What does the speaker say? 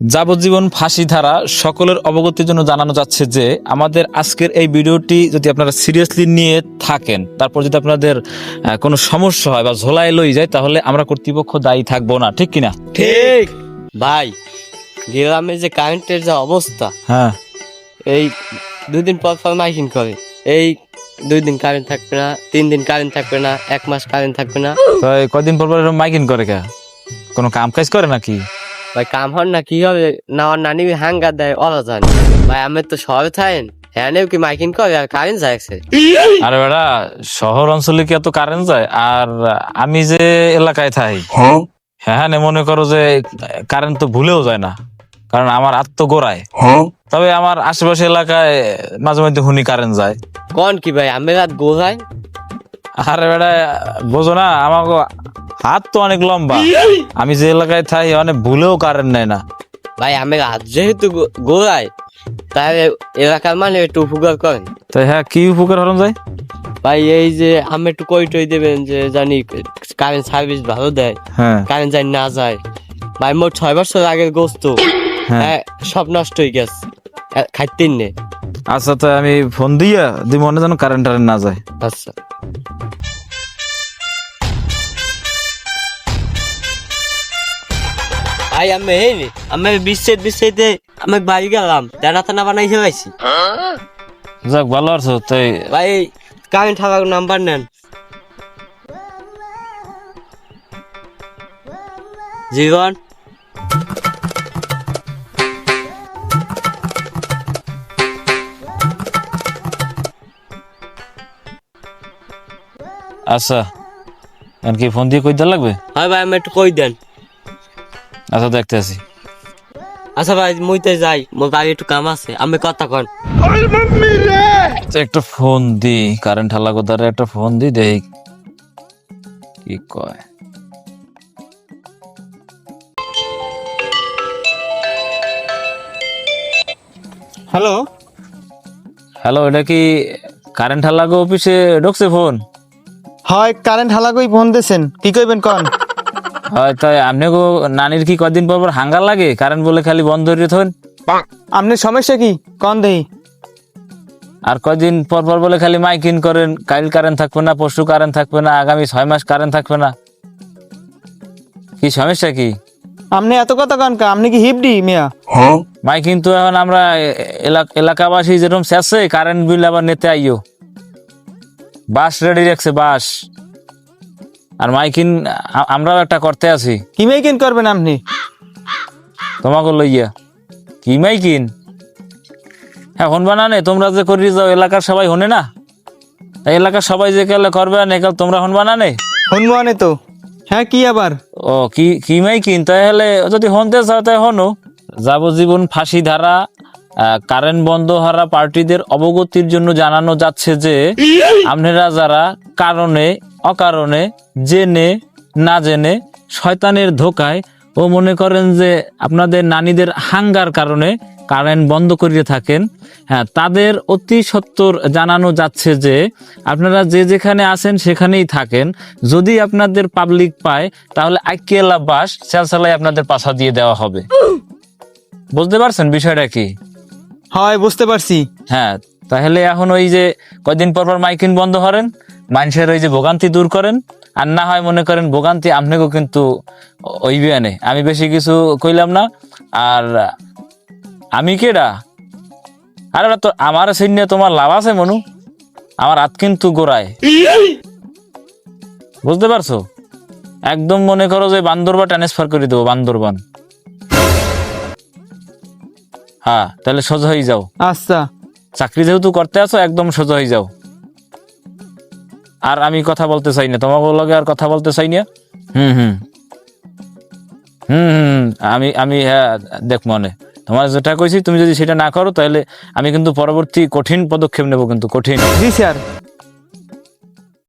যাবজ্জীবন ফাঁসি ধারা সকলের অবগতির জন্য জানানো যাচ্ছে যে আমাদের আজকের এই ভিডিওটি যদি আপনারা সিরিয়াসলি নিয়ে থাকেন, তারপর যদি আপনাদের কোনো সমস্যা হয় বা ঝোলায় লই যায়, তাহলে আমরা কর্তৃপক্ষ দায়ী থাকবো না, ঠিক কিনা? ঠিক ভাই, গ্রামে যে কারেন্টের যা অবস্থা, হ্যাঁ, এই 2 দিন পর পর মাইকিং করে। এই 2 দিন কারেন্ট থাকবে না, 3 দিন কারেন্ট থাকবে না, 1 মাস কারেন্ট থাকবে না। তো এই কদিন পর পর মাইকিং করে কে? কোনো কাম কাজ করে নাকি? ভাই কাম হন না, কি হবে না, ওর নানি হাঙ্গা দেয় ওরা জানে। ভাই আমি তো শহরে থাকেন, হ্যাঁ কি মাইকিং করে আর কারেন্ট যাচ্ছে। আরে বেটা, শহর অঞ্চলে কি এত কারেন্ট যায়? আর আমি যে এলাকায় থাকি, হ্যাঁ মনে করো যে কারেন্ট তো ভুলেও যায় না, কারণ আমার আত্মগোড়ায়। তবে আমার আশেপাশে এলাকায় মাঝে মধ্যে হুনি কারেন্ট যায়। কোন কি ভাই, আমি রাত গোহাই। আরে বেটা, বোঝো না, আমাকে হাত তো অনেক লম্বা, আমি যে এলাকায় থাকি অনেক ভুলেও কারেন্ট নেয় না। ভাই আমি রাত যেহেতু গোহাই, তাহলে এলাকার মানে একটু উপকার করেন। তো হ্যাঁ, কি উপকার হরণ যায়? ভাই এই যে আমি একটু কই টই দেবেন, যে জানি কারেন্ট সার্ভিস ভালো দেয়, হ্যাঁ কারেন্ট জানি না যায়। ভাই মোট 6 বছর আগের গোস্ত, হ্যাঁ সব নষ্ট হয়ে গেছে, খাইতেন নে। আচ্ছা, তো আমি ফোন দিয়া দি মনে যেন কারেন্ট টারেন্ট না যায়। আচ্ছা ভাই আমি বিশ্বতে আমি বাড়ি গেলাম, দানা টানা বানাই ফেলাইছি। যাক, ভালো আছো? তাই ভাই কারেন্ট থাকার নাম্বার নেন। জীবন আচ্ছা, এখন কি ফোন দিয়ে কই দেওয়া লাগবে? হয় ভাই, আমি একটু কই দেন। আচ্ছা, দেখতে আছি। আচ্ছা ভাই মুইতে যাই, মোর বাড়ি একটু কাম আছে, আমি কথা কন। তো একটা ফোন দি, কারেন্ট হালা কোথায়, একটা ফোন দি দেই কি কয়। হ্যালো, হ্যালো, এটা কি কারেন্ট হালাগো অফিসে ঢুকছে ফোন? হয় কারেন্ট হালাকই ফোন দিয়েছেন, কি কইবেন কন? হয়, তাই আপনি গো নানির কি কদিন পর পর হাঙ্গার লাগে? কারেন্ট বলে খালি বন্ধ করে থন। আপনার সমস্যা কি কন দেই? আর কদিন পর পর বলে খালি মাইকিং করেন, কাল কারেন্ট থাকবে না, পরশু কারেন্ট থাকবে না, আগামী 6 মাস কারেন্ট থাকবে না। কি সমস্যা কি? আপনি এত কথা কন কা? আপনি কি হিপডি মিয়া? মাইকিং তো এখন আমরা এলাকাবাসী যেরকম শেষে কারেন্ট বিল আবার নিতে আইও, বাস রেডি রাখছে বাস। আর মাইকিং আমরাও একটা করতে আছি কি মেকিন করবেন আপনি? তোমাকে লইয়া। কি মাইকিং? হ্যাঁ হনবা না নে, তোমরা যে করি যাও এলাকার সবাই হনে না, এই এলাকার সবাই যে কালে করবে না কাল তোমরা হনবা না নে। হনুমানে তো হ্যাঁ, কি আবার? ও কি কি মাইকিং? তাহলে যদি হনতে চাও তাই হনো। যাবজ্জীবন ফাঁসি ধারা কারেন্ট বন্ধ হারা পার্টিদের অবগতির জন্য জানানো যাচ্ছে যে আপনারা যারা কারণে অকারণে জেনে না জেনে শয়তানের ধোকায় ও মনে করেন যে আপনাদের নানীদের হাঙ্গার কারণে কারেন্ট বন্ধ করিয়ে থাকেন, হ্যাঁ তাদের অতি সত্বর জানানো যাচ্ছে যে আপনারা যে যেখানে আছেন সেখানেই থাকেন। যদি আপনাদের পাবলিক পায় তাহলে আইকিয়েলা বাস চালচালাই আপনাদের পাশা দিয়ে দেওয়া হবে। বুঝতে পারছেন বিষয়টা কি? হয় বুঝতে পারছি। হ্যাঁ, তাহলে এখন ওই যে কয়দিন পর পর মাইকিং বন্ধ করেন, মানুষের ওই যে ভোগান্তি দূর করেন। আর না হয় মনে করেন ভোগান্তি আপনাকেও কিন্তু ওই বিয়ানে। আমি বেশি কিছু কইলাম না। আর আমি কেডা? আরে তো আমার সৈন্য তোমার লাভ আছে মনু, আমার হাত কিন্তু গোড়ায়। বুঝতে পারছো? একদম মনে করো যে বান্দরবান ট্রান্সফার করে দেবো, বান্দরবান। হ্যাঁ, তাহলে সোজা হয়ে যাও। আচ্ছা, চাকরি যেহেতু করতে আছো একদম সোজা হয়ে যাও। আর আমি কথা বলতে চাই না, তোমাকে লগে আর কথা বলতে চাই না। হুম হুম হুম হুম আমি আমি হ্যাঁ দেখ মনে, তোমার যেটা কইছি তুমি যদি সেটা না করো তাহলে আমি কিন্তু পরবর্তী কঠিন পদক্ষেপ নেব, কিন্তু কঠিন। জি স্যার।